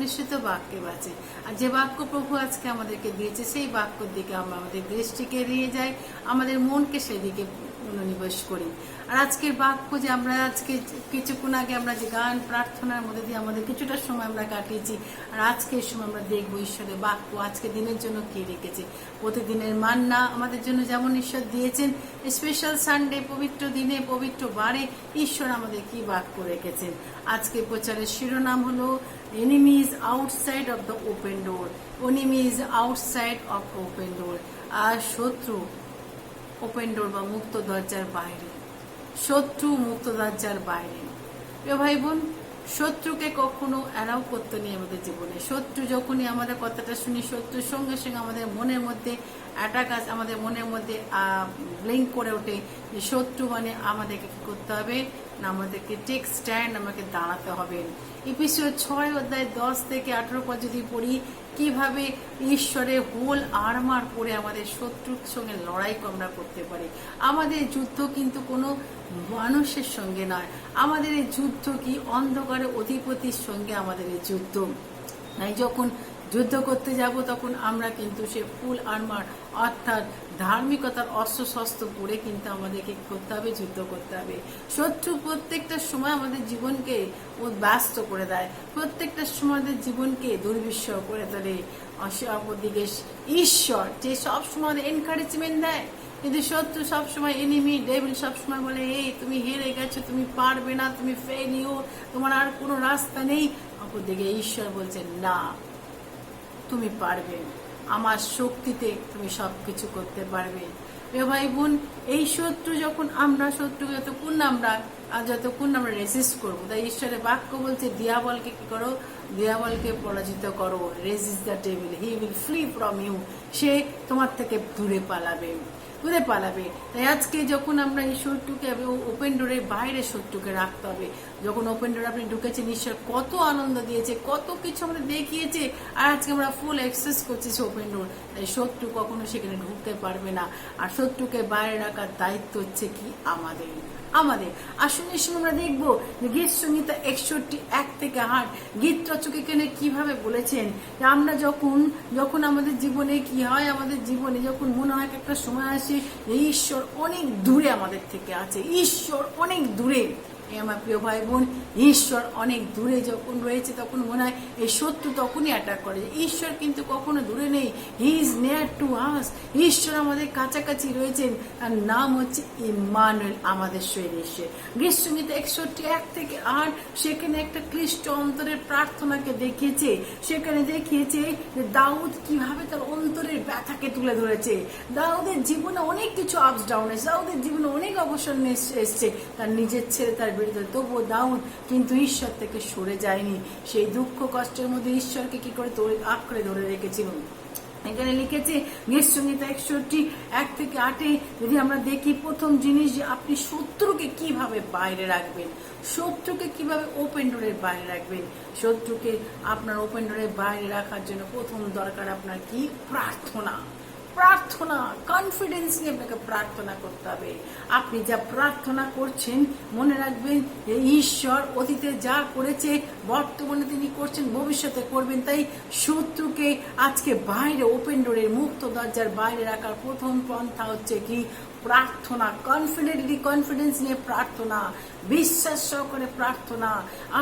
নিশ্চিত বাক্যে বাঁচে। আর যে বাক্য প্রভু আজকে আমাদেরকে দিয়েছে সেই বাক্যর দিকে আমরা আমাদের দৃষ্টিকে এড়িয়ে যাই, আমাদের মনকে সেদিকে মনোনিবেশ করি। আর আজকের বাক্য যে আমরা আজকে কিছুক্ষণ আগে আমরা যে গান প্রার্থনার মধ্যে দিয়ে আমাদের কিছুটা সময় আমরা কাটিয়েছি, আর আজকের সময় আমরা দেখবো ঈশ্বরের বাক্য আজকে দিনের জন্য কি রেখেছে। প্রতিদিনের মান্না আমাদের জন্য যেমন ঈশ্বর দিয়েছেন, স্পেশাল সানডে পবিত্র দিনে পবিত্র বারে ঈশ্বর আমাদের কি বাক্য রেখেছেন। আজকে প্রচারের শিরোনাম হলো enemies outside of the open door. Enemies outside of open door. আর শত্রু ওপেন ডোর বা মুক্ত দরজার বাইরে, শত্রু মুক্ত দরজার বাইরে। প্রিয় ভাই বোন, শত্রুকে কখনো অ্যালাউ করতে নেই আমাদের জীবনে। শত্রু যখনই আমাদের কথাটা শুনি, শত্রুর সঙ্গে সঙ্গে আমাদের মনের মধ্যে অ্যাটাক আসে, আমাদের মনের মধ্যে ব্লিঙ্ক করে ওঠে যে শত্রু মানে আমাদেরকে কি করতে হবে না, আমাদেরকে টেক স্ট্যান্ড, আমাকে দাঁড়াতে হবে। এপিসোড 6 অধ্যায় 10 থেকে 18 পর যদি পড়ি, কিভাবে ঈশ্বরের হোল আর্মার পরে আমাদের শত্রুর সঙ্গে লড়াই আমরা করতে পারি। আমাদের যুদ্ধ কিন্তু কোনো মানুষের সঙ্গে নয়, আমাদের এই যুদ্ধ কি অন্ধকারের অধিপতির সঙ্গে আমাদের এই যুদ্ধ। তাই যখন যুদ্ধ করতে যাব তখন আমরা কিন্তু সে ফুল আর্মার অর্থাৎ ধার্মিকতার অস্ত্র শস্ত্র পরে কিন্তু আমাদেরকে করতে হবে, যুদ্ধ করতে হবে। শত্রু প্রত্যেকটা সময় আমাদের জীবনকে ব্যস্ত করে দেয়, প্রত্যেকটা সময় আমাদের জীবনকে দুর্বিষহ করে তোলে। অপরদিকে ঈশ্বর যে সবসময় আমাদের এনকারেজমেন্ট দেয়, কিন্তু শত্রু সবসময় এনিমি ডেভিল সবসময় বলে এই তুমি হেরে গেছো, তুমি পারবে না, তুমি ফেলিওর, তোমার আর কোনো রাস্তা নেই। অপরদিকে ঈশ্বর বলছেন না, তুমি পারবে, আমার শক্তিতে তুমি সবকিছু করতে পারবে। প্রিয় ভাই বোন, এই শত্রু যখন আমরা শত্রুকে যতক্ষণ আমরা রেজিস্ট করবো, তাই ঈশ্বরের বাক্য বলছে দিয়াবলকে কি করো, দিয়াবলকে পরাজিত করো। Resist the devil, he will flee from you. সে তোমার থেকে দূরে পালাবে। তাই আজকে যখন আমরা এই শত্রুকে ওপেন ডোরের বাইরে শত্রুকে রাখতে হবে। যখন ওপেন ডোরে আপনি ঢুকেছেন, ঈশ্বর কত আনন্দ দিয়েছে, কত কিছু আমাদের দেখিয়েছে, আর আজকে আমরা ফুল অ্যাক্সেস করছি সে ওপেন ডোর। তাই শত্রু কখনো সেখানে ঢুকতে পারবে না। আর শত্রুকে বাইরে রাখার দায়িত্ব হচ্ছে কি আমাদের। আসুন এই সময় আমরা দেখবো যে গীত সংহিতা 61 থেকে 8 গীত রচক এখানে কিভাবে বলেছেন যে আমরা যখন আমাদের জীবনে কি হয়, আমাদের জীবনে যখন মনে হয় একটা সময় আসে যে ঈশ্বর অনেক দূরে আমাদের থেকে আছে, ঈশ্বর অনেক দূরে। আমার প্রিয় ভাই বোন, ঈশ্বর অনেক দূরে যখন রয়েছে তখন মনে হয় এই শত্রু তখনই অ্যাটাক করে। ঈশ্বর কিন্তু কখনো দূরে নেই, he is near to us. ঈশ্বর আমাদের কাছাকাছি রয়েছেন, তার নাম হচ্ছে ইম্মানুয়েল, আমাদের সঙ্গে ঈশ্বর। গীত সংহিতা 61 থেকে 8 সেখানে একটা ক্লিষ্ট অন্তরের প্রার্থনাকে দেখিয়েছে। সেখানে দেখিয়েছে যে দাউদ কিভাবে তার অন্তরের ব্যথাকে তুলে ধরেছে। দাউদের জীবনে অনেক কিছু আপস ডাউন এসেছে, দাউদের জীবনে অনেক অবসর এসছে, তার নিজের ছেলে তার বিরুদ্ধে, তবুও দাউদ কিন্তু ঈশ্বর থেকে সরে যায়নি। সেই দুঃখ কষ্টের মধ্যে ঈশ্বরকে কি করে আঁকড়ে ধরে রেখেছিল। এখানে লিখেছে গীতসংহিতা 61:1-8 যদি আমরা দেখি, প্রথম জিনিস যে আপনি শত্রুকে কিভাবে বাইরে রাখবেন, শত্রুকে কিভাবে ওপেন ডোরের বাইরে রাখবেন। শত্রুকে আপনার ওপেন ডোরের বাইরে রাখার জন্য প্রথম দরকার আপনার কি? প্রার্থনা। প্রার্থনা, কনফিডেন্স নিয়ে আপনাকে প্রার্থনা করতে হবে। আপনি যা প্রার্থনা করছেন মনে রাখবেন যে ঈশ্বর অতীতে যা করেছে বর্তমানে তিনি করছেন, ভবিষ্যতে করবেন। তাই শত্রুকে আজকে বাইরে, ওপেন ডোরের মুক্ত দরজার বাইরে রাখার প্রথম পন্থা হচ্ছে কি? প্রার্থনা। কনফিডেন্স নিয়ে প্রার্থনা, বিশ্বাস সহকারে প্রার্থনা,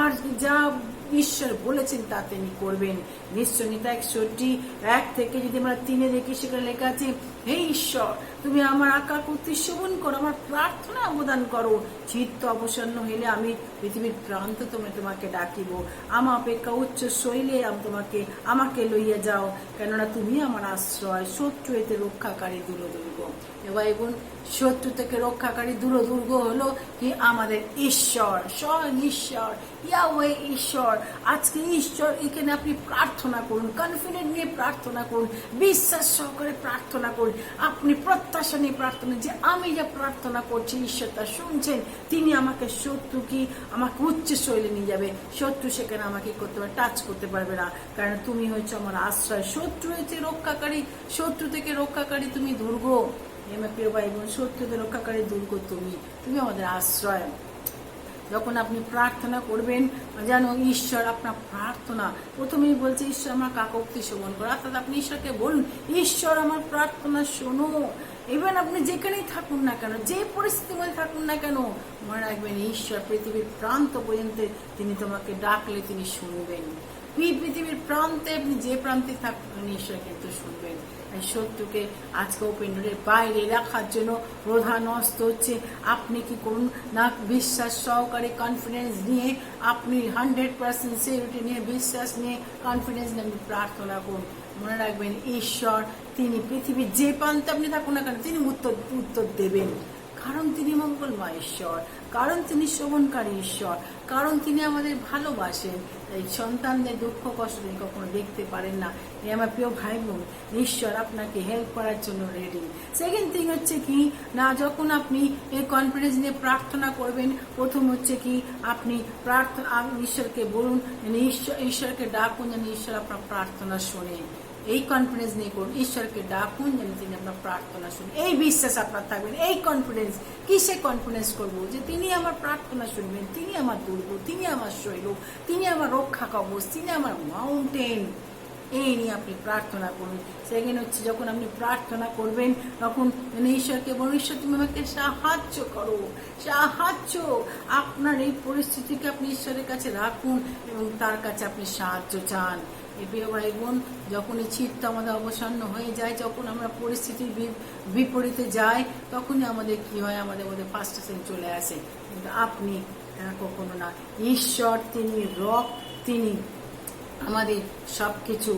আর যা ঈশ্বর বলেছেন তা তিনি করবেন। গীতসংহিতা 61:1 থেকে যদি আমরা 3 দেখি, সেখানে লেখা আছে, হে ঈশ্বর, তুমি আমার আকাকুতি শোভন করো, আমার প্রার্থনা অবদান করো। চিত্ত অবসন্ন হইলে আমি পৃথিবীর প্রান্ত তোমাকে ডাকিব, আমার অপেক্ষা উচ্চ শৈলে আমাকে লইয়া যাও, কেননা তুমি আমার আশ্রয়, শত্রু এতে রক্ষাকারী দুর্গ। এবার এবং শত্রু থেকে রক্ষাকারী দুর্গ হলো কি? আমাদের ঈশ্বর, স্বয়ং ঈশ্বর, ইয়াহওয়ে ঈশ্বর। আজকে ঈশ্বর, এখানে আপনি প্রার্থনা করুন, কনফিডেন্ট নিয়ে প্রার্থনা করুন, বিশ্বাস সহকারে প্রার্থনা করুন, আপনি প্রত্যাশা নিয়ে প্রার্থনা, যে আমি যা প্রার্থনা করছি ঈশ্বর তা শুনছেন। তিনি আমাকে আমাকে উচ্চ শৈলে নিয়ে যাবে, শত্রু সেখানে আমাকে টাচ করতে পারবে না, কারণ তুমি হয়েছে আমার আশ্রয়। শত্রু হয়েছে রক্ষাকারী, শত্রু থেকে রক্ষাকারী তুমি দুর্গ। আমার প্রিয় ভাই বোন, শত্রুদের রক্ষাকারী দুর্গ তুমি আমাদের আশ্রয়। যখন আপনি প্রার্থনা করবেন, যেন ঈশ্বর আপনার প্রার্থনা, প্রথমেই বলছে ঈশ্বর আমার কাকোক্তি শোভন করো, অর্থাৎ আপনি ঈশ্বরকে বলুন, ঈশ্বর আমার প্রার্থনা শোনো। ইভেন আপনি যেখানেই থাকুন না কেন, যে পরিস্থিতির মধ্যে থাকুন না কেন, মনে রাখবেন ঈশ্বর পৃথিবীর প্রান্ত পর্যন্ত তিনি তোমাকে ডাকলে তিনি শুনবেন। পৃথিবীর প্রান্তে আপনি যে প্রান্তে থাকুন, ঈশ্বর কিন্তু শুনবেন। শত্রুকে আজকে ওপেন ডোরের বাইরে রাখার জন্য প্রধান অস্ত্র হচ্ছে, আপনি কি করুন না, বিশ্বাস সহকারে কনফিডেন্স নিয়ে, আপনি 100% সিউরিটি নিয়ে, বিশ্বাস নিয়ে, কনফিডেন্স নিয়ে আপনি প্রার্থনা করুন। মনে রাখবেন ঈশ্বর তিনি পৃথিবীর যে প্রান্তে আপনি থাকুন না কেন, তিনি উত্তর দেবেন, কারণ তিনি মঙ্গলময় ঈশ্বর, কারণ তিনি শোভনকারী ঈশ্বর, কারণ তিনি আমাদের ভালোবাসেন। এই সন্তানদের দুঃখ কষ্ট তিনি কখনো দেখতে পারেন না। এই আমার প্রিয় ভাই বোন, ঈশ্বর আপনাকে হেল্প করার জন্য রেডি। সেকেন্ড থিং হচ্ছে কি না, যখন আপনি এই কনফিডেন্স নিয়ে প্রার্থনা করবেন, প্রথম হচ্ছে কি আপনি ঈশ্বরকে বলুন, ঈশ্বরকে ডাকুন যেন ঈশ্বর আপনার প্রার্থনা শোনেন। এই কনফিডেন্স নিয়ে করুন, ঈশ্বরকে ডাকুন যেন তিনি আপনার প্রার্থনা শুনুন। এই বিশ্বাস আপনার থাকবেন, এই কনফিডেন্স। কিসে কনফিডেন্স করবো? যে তিনি আমার প্রার্থনা শুনবেন, তিনি আমার দুর্গ, তিনি আমার শৈল, তিনি আমার রক্ষা কবচ, তিনি আমার মাউন্টেন। এই নিয়ে আপনি প্রার্থনা করুন। সেকেন্ড হচ্ছে, যখন আপনি প্রার্থনা করবেন তখন ঈশ্বরকে বলুন, ঈশ্বর তুমি আমাকে সাহায্য করো, সাহায্য। আপনার এই পরিস্থিতিকে আপনি ঈশ্বরের কাছে রাখুন এবং তার কাছে আপনি সাহায্য চান। এই প্রিয় ভাই বোন, যখন এই চিত্ত আমাদের অবসন্ন হয়ে যায়, যখন আমরা পরিস্থিতির বিপরীতে যাই, তখনই আমাদের কি হয়, আমাদের মধ্যে ফার্স্টেশন চলে আসে। কিন্তু আপনি কখনো না, ঈশ্বর তিনি রক, তিনি আমাদের সবকিছু,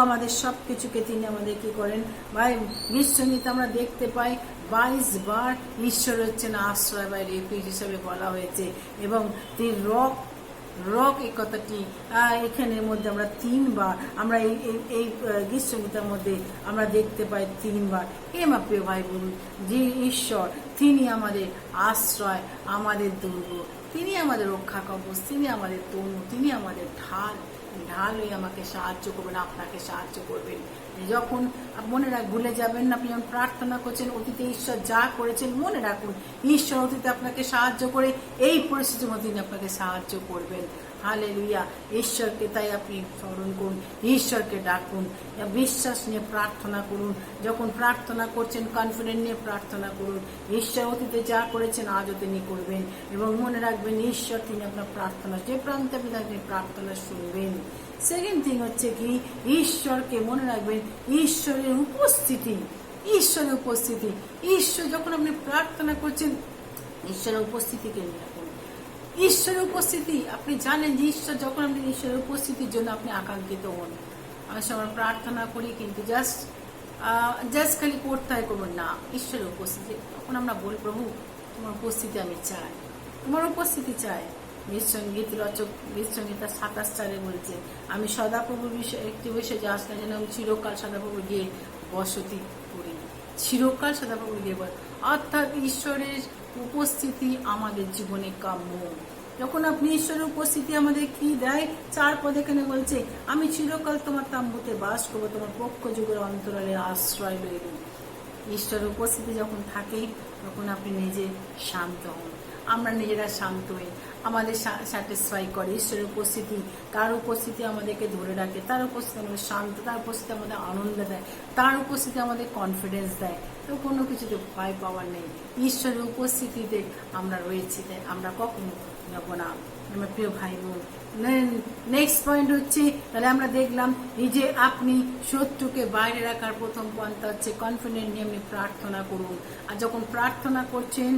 আমাদের সবকিছুকে তিনি আমাদের কি করেন। ভাই গীতসংহিতা আমরা দেখতে পাই 22 বার ঈশ্বর হচ্ছেন আশ্রয় বা রেফিউজ হিসাবে বলা হয়েছে, এবং তিনি রক, এই কথাটি এখানের মধ্যে আমরা 3 বার, আমরা এই গীতসংহিতার মধ্যে আমরা দেখতে পাই 3 বার। আমার প্রিয় ভাই বোন, যে ঈশ্বর তিনি আমাদের আশ্রয়, আমাদের দুর্গ, তিনি আমাদের রক্ষা কবচ, তিনি আমাদের তনু, তিনি আমাদের ঢাল হয়ে আমাকে সাহায্য করবেন, আপনাকে সাহায্য করবেন। যখন মনে ভুলে যাবেন না, আপনি যখন প্রার্থনা করছেন, অতীতে ঈশ্বর যা করেছেন মনে রাখুন, ঈশ্বর অতীতে আপনাকে সাহায্য করে এই পরিস্থিতির মধ্যে তিনি আপনাকে সাহায্য করবেন। হালেলুয়া। ঈশ্বরকে তাই আপনি স্মরণ করুন, ঈশ্বরকে ডাকুন, বিশ্বাস নিয়ে প্রার্থনা করুন। যখন প্রার্থনা করছেন কনফিডেন্ট নিয়ে প্রার্থনা করুন। ঈশ্বর অতীতে যা করেছেন আজও তিনি করবেন, এবং মনে রাখবেন ঈশ্বর তিনি আপনার প্রার্থনা, যে প্রান্তে আপনি প্রার্থনা শুনবেন। সেকেন্ড থিং হচ্ছে কি, ঈশ্বরকে মনে রাখবেন, ঈশ্বরের উপস্থিতি, ঈশ্বর যখন আপনি প্রার্থনা করছেন, ঈশ্বরের উপস্থিতিকে নিয়ে রাখুন। ঈশ্বরের উপস্থিতি, আপনি জানেন যে ঈশ্বর, যখন আপনি ঈশ্বরের উপস্থিতির জন্য আপনি আকাঙ্ক্ষিত হন। আমি সময় প্রার্থনা করি, কিন্তু জাস্ট খালি করতে হয় করবো না, ঈশ্বরের উপস্থিতি। তখন আমরা বলি, প্রভু তোমার উপস্থিতি আমি চাই, তোমার উপস্থিতি চাই। গীত সঙ্গীত রচক গীত সঙ্গীতা 27 সালে বলছে, আমি সদাপ্রভুর বিষয়ে একটি বিষয় যে আসলে যেন আমি চিরকাল সদাপ্রভু গিয়ে বসতি করি, চিরকাল সদাপ্রভু গিয়ে অর্থাৎ ঈশ্বরের উপস্থিতি আমাদের জীবনে কাম্য। যখন আপনি ঈশ্বরের উপস্থিতি আমাদের কি দেয়, 4 পদ এখানে বলছে, আমি চিরকাল তোমার তাম্বুতে বাস করবো, তোমার পক্ষ যুগের অন্তরালে আশ্রয় লইব। ঈশ্বরের উপস্থিতি যখন থাকে তখন আপনি নিজে শান্ত হন, আমরা নিজেরা শান্ত হই, আমাদের স্যাটিসফাই করে ঈশ্বরের উপস্থিতি। তার উপস্থিতি আমাদেরকে ধরে রাখে, তার উপস্থিতি আমাদের শান্ত, তার উপস্থিতি আমাদের আনন্দ দেয়, তার উপস্থিতি আমাদের কনফিডেন্স দেয়। তো কোনো কিছুতে ভয় পাওয়ার নেই, ঈশ্বরের উপস্থিতিতে আমরা রয়েছি, তাই আমরা কখনো যাব না। আমার প্রিয় ভাই বোন, নেক্সট পয়েন্ট হচ্ছে, তাহলে আমরা দেখলাম এই যে আপনি শত্রুকে বাইরে রাখার প্রথম পন্থা হচ্ছে কনফিডেন্ট নিয়ে আপনি প্রার্থনা করুন। আর যখন প্রার্থনা করছেন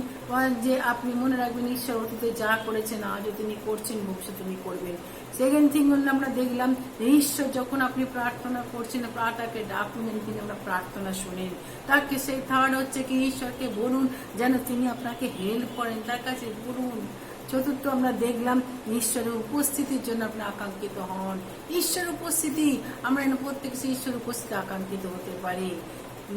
যে আপনি মনে রাখবেন ঈশ্বর অতীতে যা করেছেন আজও তিনি করছেন, ভবিষ্যতে তিনি করবেন। সেকেন্ড থিং হল আমরা দেখলাম ঈশ্বর যখন আপনি প্রার্থনা করছেন প্রাটাকে ডাকুন, তিনি আমরা প্রার্থনা শুনেন। তাকে সেই থার্ড হচ্ছে কি ঈশ্বরকে বলুন যেন তিনি আপনাকে হেল্প করেন, তার কাছে বলুন। চতুর্থ আমরা দেখলাম ঈশ্বরের উপস্থিতির জন্য আপনি আকাঙ্ক্ষিত হন। ঈশ্বরের উপস্থিতি আমরা প্রত্যেক ঈশ্বরের উপস্থিতি আকাঙ্ক্ষিত হতে পারি।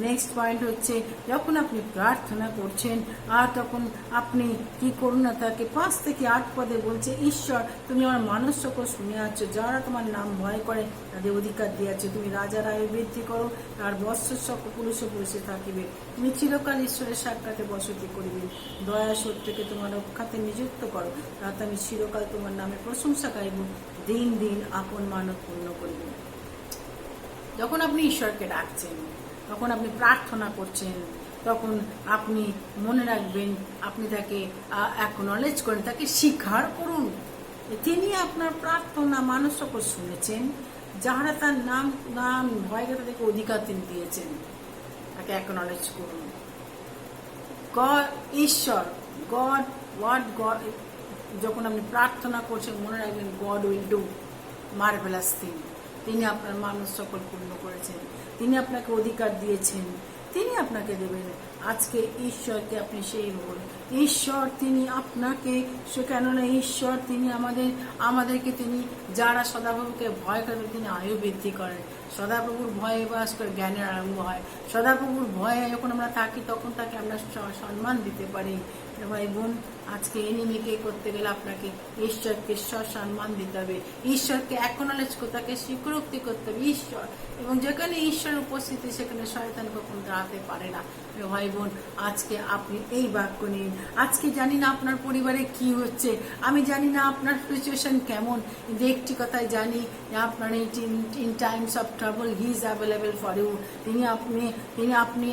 নেক্সট পয়েন্ট হচ্ছে যখন আপনি প্রার্থনা করছেন আর তখন আপনি কি করুন না, তাকে 5 থেকে 8 পদে বলছে, ঈশ্বর তুমি আমার মানুষ সকল শুনে আছো, যারা তোমার নাম ভয় করে তাদের অধিকার দিয়েছো, তুমি রাজার আয়ু বৃদ্ধি করো, তার বৎসর সকল পুরুষে পুরুষে থাকিবে, তুমি চিরকাল ঈশ্বরের সাক্ষাতে বসতি করিবে, দয়া সত্যকে তোমার রক্ষাতে নিযুক্ত করো, তাতে আমি চিরকাল তোমার নামে প্রশংসা গাইব, দিন দিন আপন মানব পূর্ণ করিব। যখন আপনি ঈশ্বরকে ডাকছেন, তখন আপনি প্রার্থনা করছেন, তখন আপনি মনে রাখবেন আপনি তাকে অ্যাকনলেজ করেন, তাকে স্বীকার করুন তিনি আপনার প্রার্থনা মানুষ সকল শুনেছেন, যাহারা তার নাম ভয় করে তাদেরকে অধিকার তিনি দিয়েছেন, তাকে অ্যাকনলেজ করুন। গড ঈশ্বর গড হোয়াট গড, যখন আপনি প্রার্থনা করছেন মনে রাখবেন god will do marvellous thing, তিনি আপনার মানুষ সকল পূর্ণ করেছেন, তিনি আপনাকে অধিকার দিয়েছেন, তিনি আপনাকে দেবেন। আজকে ঈশ্বরকে আপনি সেই বলুন, ঈশ্বর তিনি আপনাকে, কেননা ঈশ্বর তিনি আমাদেরকে তিনি যারা সদাপ্রভুকে ভয় করে তিনি আয়ু বৃদ্ধি করেন। সদাপ্রভুর ভয়ে বাস করে জ্ঞানের আরম্ভ হয়, সদাপ্রভুর ভয়ে যখন আমরা থাকি তখন তাকে আমরা সম্মান দিতে পারি। ভাই বোন, আজকে এনিমিকে করতে গেলে আপনাকে ঈশ্বরকে সম্মান দিতে হবে, ঈশ্বরকে অ্যাকনলেজ করতে, তাকে স্বীকৃতি করতে হবে ঈশ্বর, এবং যেখানে ঈশ্বরের উপস্থিতি সেখানে শয়তান কখনো দাঁড়াতে পারে না। ভাই বোন, আজকে আপনি এই বাক্য নিন। আজকে জানি না আপনার পরিবারে কি হচ্ছে, আমি জানি না আপনার সিচুয়েশন কেমন, কিন্তু একটি কথাই জানি যে আপনার এই in times of trouble he is available for you. আপনি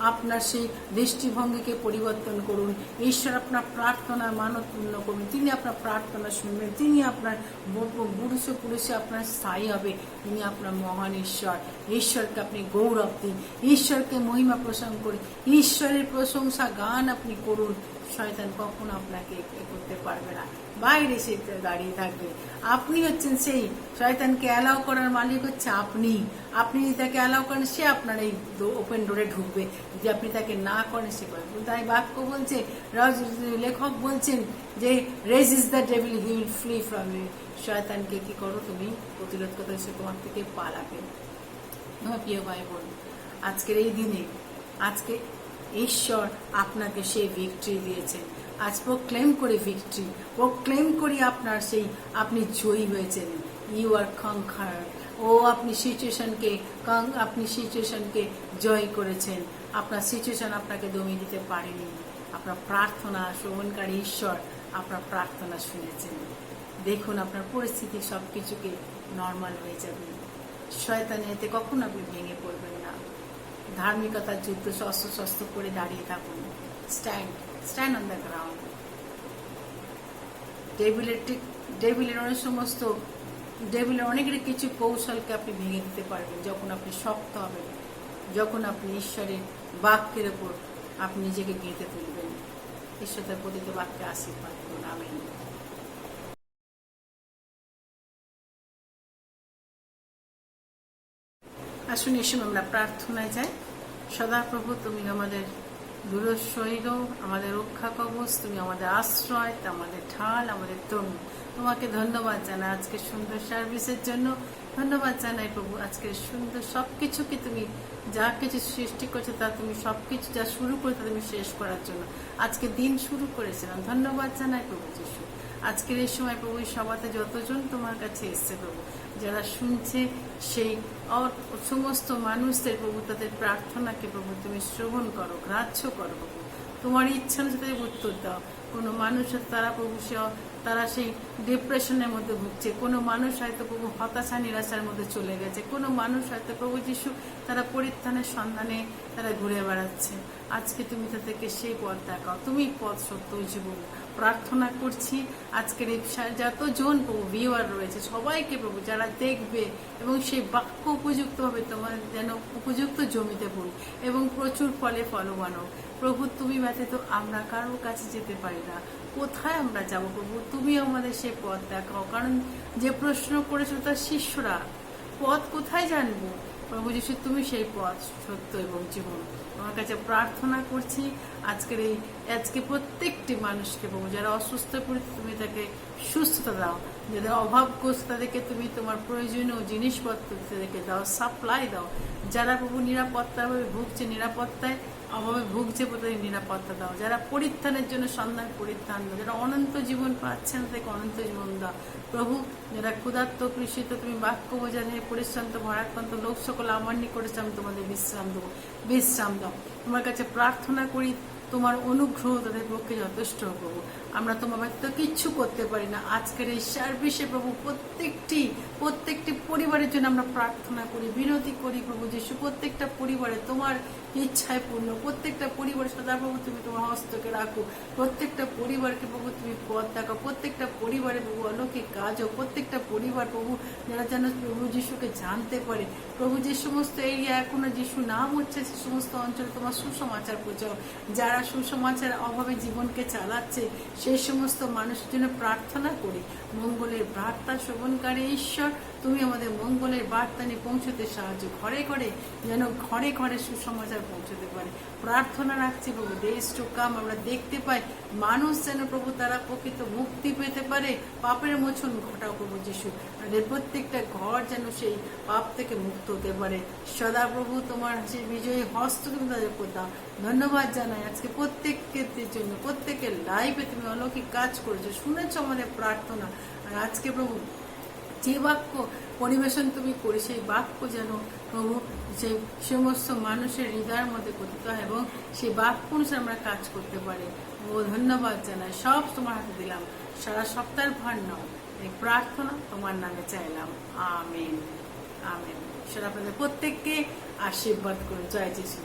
আপনার সেই দৃষ্টিভঙ্গিকে পরিবর্তন করুন। ঈশ্বর আপনার প্রার্থনার মানত পূর্ণ করবেন, তিনি আপনার প্রার্থনা শুনবেন, তিনি আপনার পুরুষে আপনার স্থায়ী হবে, তিনি আপনার মহান ঈশ্বর। ঈশ্বরকে আপনি গৌরব দিন, ঈশ্বরকে মহিমা প্রশংসা করুন, ঈশ্বরের প্রশংসা গান আপনি করুন। শয়তান কখনো আপনাকে করতে পারবে না, বাইরে সে দাঁড়িয়ে থাকবে। আপনি হচ্ছেন সেই শয়তানকে অ্যালাউ করার মালিক হচ্ছে আপনি যদি তাকে অ্যালাউ করেন সে আপনার এই ওপেন ডোরে ঢুকবে, যদি আপনি তাকে না করেন সে করবে। তাই বাক্য বলছে, লেখক বলছেন যে resist the devil he will flee from you. শয়তানকে কি করো তুমি প্রতিরোধ করতে, সে তোমার থেকে পালাবে। আমার প্রিয় ভাই বোন, আজকের এই দিনে আজকে ঈশ্বর আপনাকে সেই ভিক্টরি দিয়েছেন। আজ প্রক্লেম করে ভিক্টরি, প্রক্লেম করি আপনার সেই আপনি জয়ী হয়েছেন। ইউ আর কনকারার। ও আপনি সিচুয়েশনকে জয় করেছেন। আপনার সিচুয়েশন আপনাকে দমিয়ে দিতে পারেনি। আপনার প্রার্থনা শ্রবণকারী ঈশ্বর আপনার প্রার্থনা শুনেছেন। দেখুন আপনার পরিস্থিতি সব কিছুকে নর্মাল হয়ে যাবে। শয়তানের এতে কখনো আপনি ভেঙে পড়বেন না। ধার্মিকতার যুদ্ধ শস্ত্র করে দাঁড়িয়ে থাকুন। Stand on the ground. ডেভিলের অনেক কিছু কৌশলকে আপনি ভেঙে দিতে পারবেন যখন আপনি শক্ত হবেন, যখন আপনি ঈশ্বরের বাক্যের উপর আপনি নিজেকে গেঁথে তুলবেন। ঈশ্বর তার প্রতিটি বাক্যে আশীর্বাদ করুন। আমিন। আসুন এসে আমরা প্রার্থনায় যাই। সদাপ্রভু তুমি আমাদের দূরশৈল আমাদের রক্ষা কবচ, তুমি আমাদের আশ্রয়, আমাদের ঢাল, আমাদের তরুণ। তোমাকে ধন্যবাদ জানাই আজকে সুন্দর সার্ভিসের জন্য। ধন্যবাদ জানাই প্রভু আজকের সুন্দর সব কিছুকে তুমি যা কিছু সৃষ্টি করছো তা তুমি সব কিছু যা শুরু করে তা তুমি শেষ করার জন্য আজকে দিন শুরু করেছিলাম। ধন্যবাদ জানাই প্রভু যিশু। আজকের এই সময় প্রভু এই সভাতে যতজন তোমার কাছে এসছে প্রভু, যারা শুনছে সেই সমস্ত মানুষদের প্রভু তাদের প্রার্থনাকে প্রভু তুমি শ্রবণ করো, গ্রাহ্য করো প্রভু। তোমার ইচ্ছা অনুযায়ী উত্তর দাও। কোনো মানুষ তারা প্রভু তারা সেই ডিপ্রেশনের মধ্যে ভুগছে, কোনো মানুষ হয়তো প্রভু হতাশা নিরাশার মধ্যে চলে গেছে, কোনো মানুষ হয়তো প্রভু যিশু তারা পরিত্রাণের সন্ধানে তারা ঘুরে বেড়াচ্ছে। আজকে তুমি তাদেরকে সেই পথ দেখাও, তুমি পথ সত্য জীবন। প্রার্থনা করছি আজকের এই যতজন প্রভু ভিউয়ার রয়েছে সবাইকে প্রভু যারা দেখবে এবং সেই বাক্য উপযুক্তভাবে তোমার যেন উপযুক্ত জমিতে পড়ি এবং প্রচুর ফলে ফলবান হোক। প্রভু তুমি ব্যতীত আমরা কারোর কাছে যেতে পারি না। কোথায় আমরা যাব প্রভু? তুমি আমাদের সেই পথ দেখাও। কারণ যে প্রশ্ন করেছিল তার শিষ্যরা পথ কোথায় জানবো? প্রভু যিশু তুমি সেই পথ সত্য এবং জীবন। তোমার কাছে প্রার্থনা করছি আজকে প্রত্যেকটি মানুষকে প্রভু যারা অসুস্থ পড়েছে তুমি তাকে সুস্থতা দাও, যাদের অভাবগ্রস্ত তাদেরকে তুমি তোমার প্রয়োজনীয় জিনিসপত্র তাদেরকে দাও, সাপ্লাই দাও। যারা প্রভু নিরাপত্তাভাবে ভুগছে নিরাপত্তায় অভাবে ভুগছে তাদের নিরাপত্তা দাও। যারা পরিত্রাণের জন্য সন্ধান পরিত্রাণ দাও। যারা অনন্ত জীবন পাচ্ছে না তাদেরকে অনন্ত জীবন দাও প্রভু। যারা ক্ষুধার্ত কৃষিত তুমি বাক্য বোঝা নিয়ে পরিশ্রান্ত ভারাক্রান্ত লোক সকল আমার নিকটে আমি তোমাদের বিশ্রাম দেবো, বিশ্রাম দাও। তোমার কাছে প্রার্থনা করি তোমার অনুগ্রহ তাদের পক্ষে যথেষ্ট প্রভু। আমরা তোমার ব্যতীত কিচ্ছু করতে পারি না। আজকের এই সার্ভিসে প্রভু প্রত্যেকটি পরিবারের জন্য আমরা প্রার্থনা করি, বিনতি করি প্রভু যিশু। প্রত্যেকটা পরিবারে তোমার ইচ্ছায় পূর্ণ, প্রত্যেকটা পরিবার সদা প্রভু তুমি তোমার হস্তকে রাখো। প্রত্যেকটা পরিবারকে প্রভু তুমি পথ দেখাও। প্রত্যেকটা পরিবারে প্রভু অলৌকিক কাজ হোক। প্রত্যেকটা পরিবার প্রভু যারা যেন প্রভু যিশুকে জানতে পারে প্রভু। যে সমস্ত এরিয়া এখনো যিশু নাম হচ্ছে সে সমস্ত অঞ্চলে তোমার সুসমাচার পৌঁছাও। যারা সুসমাচার অভাবে জীবনকে চালাচ্ছে সেই সমস্ত মানুষের জন্য প্রার্থনা করি। মঙ্গলের বার্তা শ্রবণকারী ঈশ্বর তুমি আমাদের মঙ্গলের বার্তা নিয়ে পৌঁছতে সাহায্য, ঘরে ঘরে যেন ঘরে ঘরে সুসমাচার পৌঁছতে পারে প্রার্থনা রাখছি প্রভু। ডেজ টু কাম আমরা দেখতে পাই মানুষ যেন প্রভু তারা প্রকৃত মুক্তি পেতে পারে। পাপের মোচন ঘটাও প্রভু যিশু। তাদের প্রত্যেকটা ঘর যেন সেই পাপ থেকে মুক্ত হতে পারে। সদা প্রভু তোমার সেই বিজয়ী হস্ত তুমি তাদের উপর দাও। ধন্যবাদ জানাই আজকে প্রত্যেকের জন্য, প্রত্যেকের লাইফে তুমি অলৌকিক কাজ করেছো, শুনেছো আমাদের প্রার্থনা। আর আজকে প্রভু যে বাক্য পরিবেশন তুমি করে সেই বাক্য যেন প্রভু সেই সমস্ত মানুষের হৃদয়ের মধ্যে কথিত হয় এবং সেই বাক্য অনুসারে আমরা কাজ করতে পারি। ও ধন্যবাদ জানাই, সব তোমার হাতে দিলাম। সারা সপ্তাহের ভার নাও, এই প্রার্থনা তোমার নামে চাইলাম। Amen, amen. ঈশ্বর আপনাদের প্রত্যেককে আশীর্বাদ করুন। জয় যিশু।